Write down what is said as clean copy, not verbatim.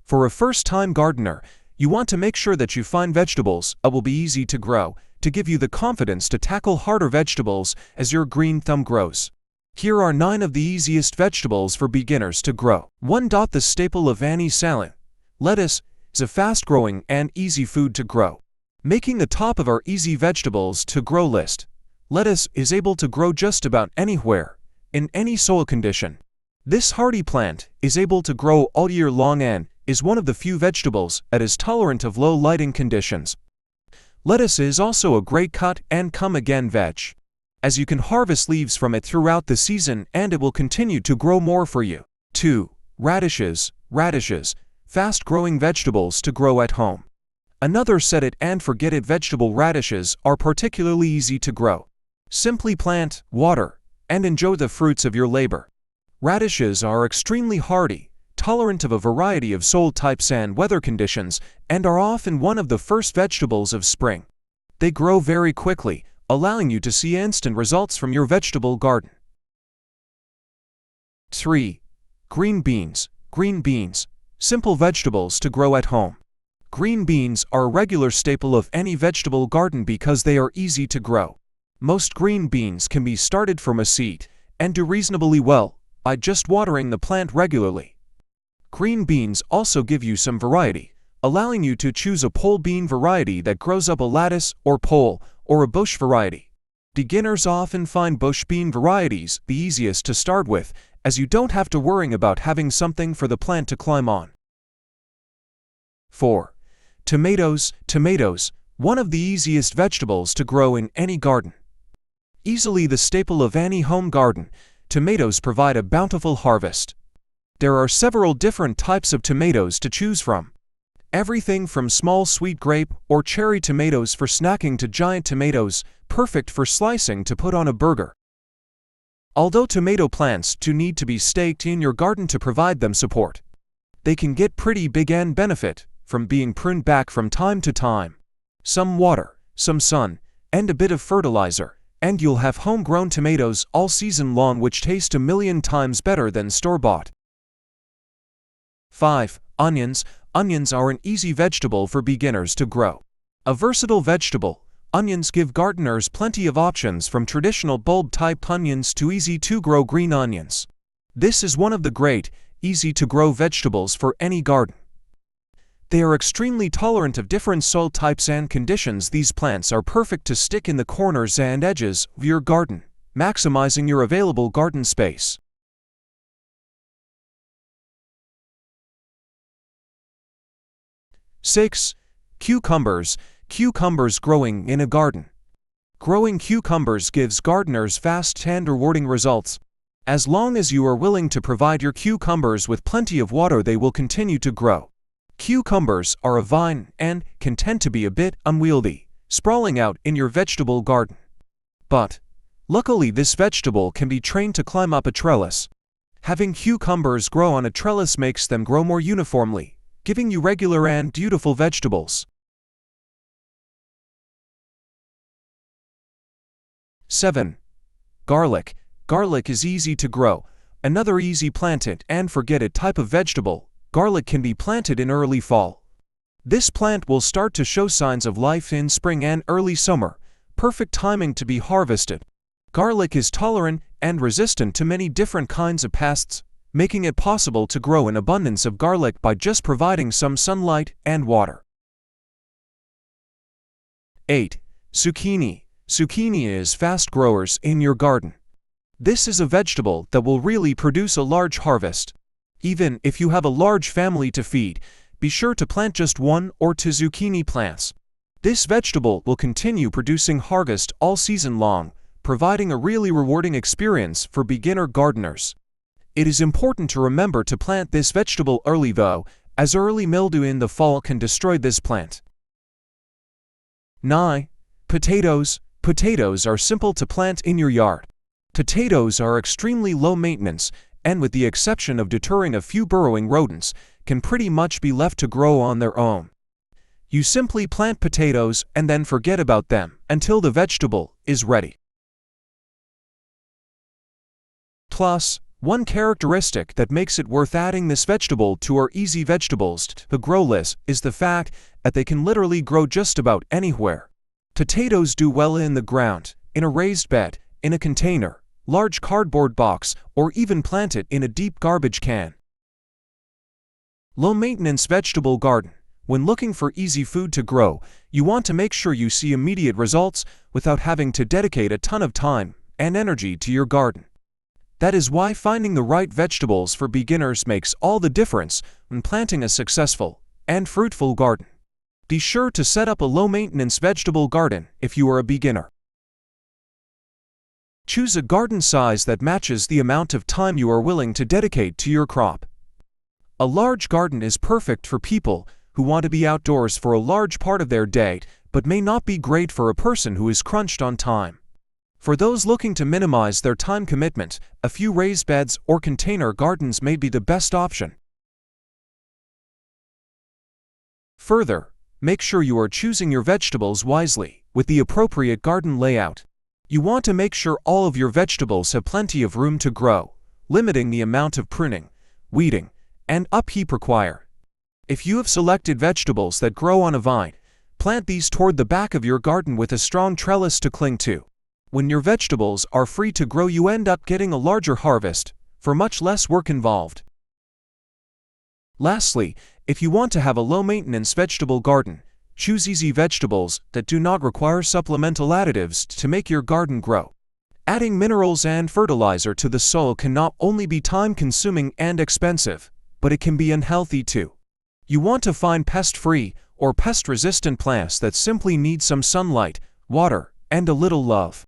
For a first-time gardener, you want to make sure that you find vegetables that will be easy to grow, to give you the confidence to tackle harder vegetables as your green thumb grows. Here are 9 of the easiest vegetables for beginners to grow. 1. The staple of any salad. Lettuce is a fast-growing and easy food to grow. Making the top of our easy vegetables to grow list. Lettuce is able to grow just about anywhere, in any soil condition. This hardy plant is able to grow all year long and is one of the few vegetables that is tolerant of low lighting conditions. Lettuce is also a great cut and come-again veg, as you can harvest leaves from it throughout the season and it will continue to grow more for you. 2. Radishes. Radishes, fast-growing vegetables to grow at home. Another set-it-and-forget-it vegetable. Radishes are particularly easy to grow. Simply plant, water, and enjoy the fruits of your labor. Radishes are extremely hardy, tolerant of a variety of soil types and weather conditions, and are often one of the first vegetables of spring. They grow very quickly, allowing you to see instant results from your vegetable garden. 3. Green beans. Green beans, simple vegetables to grow at home. Green beans are a regular staple of any vegetable garden because they are easy to grow. Most green beans can be started from a seed and do reasonably well by just watering the plant regularly. Green beans also give you some variety, allowing you to choose a pole bean variety that grows up a lattice or pole, or a bush variety. Beginners often find bush bean varieties the easiest to start with, as you don't have to worry about having something for the plant to climb on. 4. Tomatoes. Tomatoes, one of the easiest vegetables to grow in any garden. Easily the staple of any home garden, tomatoes provide a bountiful harvest. There are several different types of tomatoes to choose from. Everything from small sweet grape or cherry tomatoes for snacking to giant tomatoes, perfect for slicing to put on a burger. Although tomato plants do need to be staked in your garden to provide them support, they can get pretty big and benefit from being pruned back from time to time. Some water, some sun, and a bit of fertilizer, and you'll have homegrown tomatoes all season long which taste a million times better than store-bought. 5. Onions. Onions are an easy vegetable for beginners to grow. A versatile vegetable, onions give gardeners plenty of options from traditional bulb-type onions to easy-to-grow green onions. This is one of the great, easy-to-grow vegetables for any garden. They are extremely tolerant of different soil types and conditions. These plants are perfect to stick in the corners and edges of your garden, maximizing your available garden space. 6. Cucumbers. Cucumbers growing in a garden. Growing cucumbers gives gardeners fast and rewarding results. As long as you are willing to provide your cucumbers with plenty of water, they will continue to grow. Cucumbers are a vine and can tend to be a bit unwieldy, sprawling out in your vegetable garden. But, luckily this vegetable can be trained to climb up a trellis. Having cucumbers grow on a trellis makes them grow more uniformly, giving you regular and beautiful vegetables. 7. Garlic. Garlic is easy to grow. Another easy plant-it-and-forget-it type of vegetable. Garlic can be planted in early fall. This plant will start to show signs of life in spring and early summer, perfect timing to be harvested. Garlic is tolerant and resistant to many different kinds of pests, making it possible to grow an abundance of garlic by just providing some sunlight and water. 8. Zucchini. Zucchini is fast growers in your garden. This is a vegetable that will really produce a large harvest. Even if you have a large family to feed, be sure to plant just 1 or 2 zucchini plants. This vegetable will continue producing harvest all season long, providing a really rewarding experience for beginner gardeners. It is important to remember to plant this vegetable early though, as early mildew in the fall can destroy this plant. 9. Potatoes. Potatoes are simple to plant in your yard. Potatoes are extremely low maintenance, and with the exception of deterring a few burrowing rodents, can pretty much be left to grow on their own. You simply plant potatoes and then forget about them until the vegetable is ready. Plus, One characteristic that makes it worth adding this vegetable to our easy vegetables to grow list is the fact that they can literally grow just about anywhere. Potatoes do well in the ground, in a raised bed, in a container, large cardboard box, or even planted in a deep garbage can. Low-maintenance vegetable garden. When looking for easy food to grow, you want to make sure you see immediate results without having to dedicate a ton of time and energy to your garden. That is why finding the right vegetables for beginners makes all the difference when planting a successful and fruitful garden. Be sure to set up a low-maintenance vegetable garden if you are a beginner. Choose a garden size that matches the amount of time you are willing to dedicate to your crop. A large garden is perfect for people who want to be outdoors for a large part of their day, but may not be great for a person who is crunched on time. For those looking to minimize their time commitment, a few raised beds or container gardens may be the best option. Further, make sure you are choosing your vegetables wisely, with the appropriate garden layout. You want to make sure all of your vegetables have plenty of room to grow, limiting the amount of pruning, weeding, and upkeep required. If you have selected vegetables that grow on a vine, plant these toward the back of your garden with a strong trellis to cling to. When your vegetables are free to grow, you end up getting a larger harvest for much less work involved. Lastly, if you want to have a low-maintenance vegetable garden, choose easy vegetables that do not require supplemental additives to make your garden grow. Adding minerals and fertilizer to the soil can not only be time-consuming and expensive, but it can be unhealthy too. You want to find pest-free or pest-resistant plants that simply need some sunlight, water, and a little love.